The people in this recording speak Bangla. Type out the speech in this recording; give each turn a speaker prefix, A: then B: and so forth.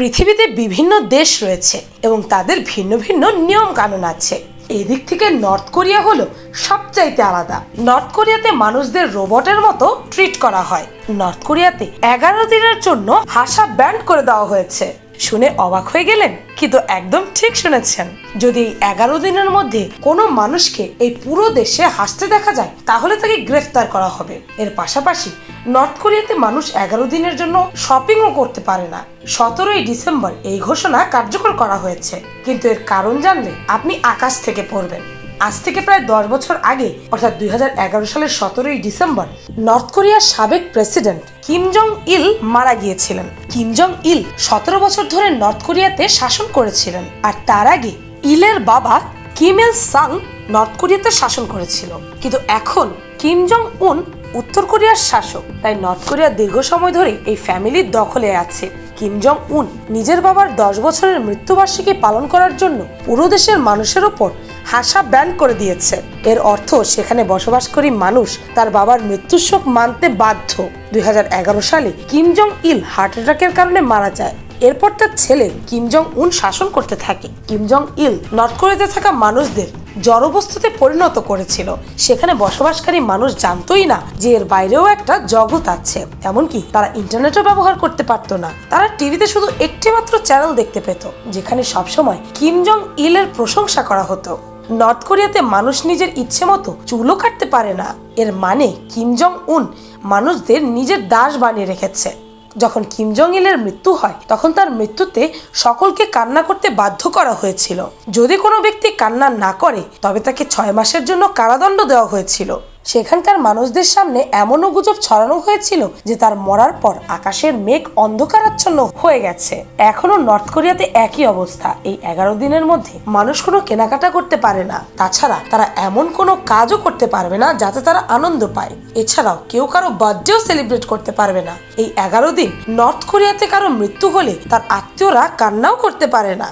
A: পৃথিবীতে বিভিন্ন দেশ রয়েছে এবং তাদের ভিন্ন ভিন্ন নিয়ম কানুন আছে। এই দিক থেকে নর্থ কোরিয়া হলো সবচাইতে আলাদা। নর্থ কোরিয়াতে মানুষদের রোবটের মতো ট্রিট করা হয়। নর্থ কোরিয়াতে 11 দিনের জন্য ভাষা ব্যান করে দেওয়া হয়েছে। শুনে অবাক হয়ে গেলেন? কিন্তু একদম ঠিক শুনেছেন। যদি এই 11 দিনের মধ্যে কোনো মানুষকে এই পুরো দেশে হাসতে দেখা যায় তাহলে তাকে গ্রেফতার করা হবে। এর পাশাপাশি নর্থ কোরিয়াতে মানুষ 11 দিনের জন্য শপিংও করতে পারে না। 17ই ডিসেম্বর এই ঘোষণা কার্যকর করা হয়েছে, কিন্তু এর কারণ জানলে আপনি আকাশ থেকে পড়বেন। আজ থেকে প্রায় 10 বছর আগে অর্থাৎ 2011 সালের 17ই ডিসেম্বর নর্থ কোরিয়ার সাবেক প্রেসিডেন্ট কিম জং ইল মারা গিয়েছিলেন। কিম জং ইল 17 বছর ধরে নর্থ কোরিয়াতে শাসন করেছিলেন, আর তার আগে ইলের বাবা কিম ইল সাং নর্থ কোরিয়াতে শাসন করেছিল। কিন্তু এখন কিম জং উন উত্তর কোরিয়ার শাসক, তাই নর্থ কোরিয়া দীর্ঘ সময় ধরে এই ফ্যামিলির দখলে আছে। কিম জং উন নিজের বাবার 10 বছরের মৃত্যুবার্ষিকী পালন করার জন্য পুরো দেশের মানুষের ওপর হাসা ব্যান করে দিয়েছে। এর অর্থ সেখানে বসবাসকারী মানুষ তার বাবার মৃত্যুর শোক মানতে বাধ্য। 2011 সালে কিম জং ইল হার্ট অ্যাটাকের কারণে মারা যায়। এরপর তার ছেলে কিম জং উন শাসন করতে থাকে। কিম জং ইল নর্থ কোরিয়াতে থাকা মানুষদের জড়বস্তুতে পরিণত করেছিল। সেখানে বসবাসকারী মানুষ জানতোই না যে এর বাইরেও একটা জগৎ আছে। এমনকি তারা ইন্টারনেটও ব্যবহার করতে পারতো না। তারা টিভিতে শুধু একটি মাত্র চ্যানেল দেখতে পেত, যেখানে সবসময় কিম জং ইলের প্রশংসা করা হতো। নর্থ কোরিয়াতে মানুষ নিজের ইচ্ছে মতো চুলও কাটতে পারে না। এর মানে কিম জং উন মানুষদের নিজের দাস বানিয়ে রেখেছে। যখন কিম জং ইলের মৃত্যু হয় তখন তার মৃত্যুতে সকলকে কান্না করতে বাধ্য করা হয়েছিল। যদি কোনো ব্যক্তি কান্না না করে তবে তাকে 6 মাসের জন্য কারাদণ্ড দেওয়া হয়েছিল। সেখানকার মানুষদের সামনে এমনও গুজব ছড়ানো হয়েছিল যে তার মরার পর আকাশের মেঘ অন্ধকারাচ্ছন্ন হয়ে গেছে। এখনো নর্থ কোরিয়াতে একই অবস্থা। এই 11 দিনের মধ্যে মানুষ কোনো কেনাকাটা করতে পারে না। তাছাড়া তারা এমন কোনো কাজও করতে পারবে না যাতে তারা আনন্দ পায়। এছাড়াও কেউ কারো বার্থডেও সেলিব্রেট করতে পারবে না। এই 11 দিন নর্থ কোরিয়াতে কারো মৃত্যু হলে তার আত্মীয়রা কান্নাও করতে পারে না।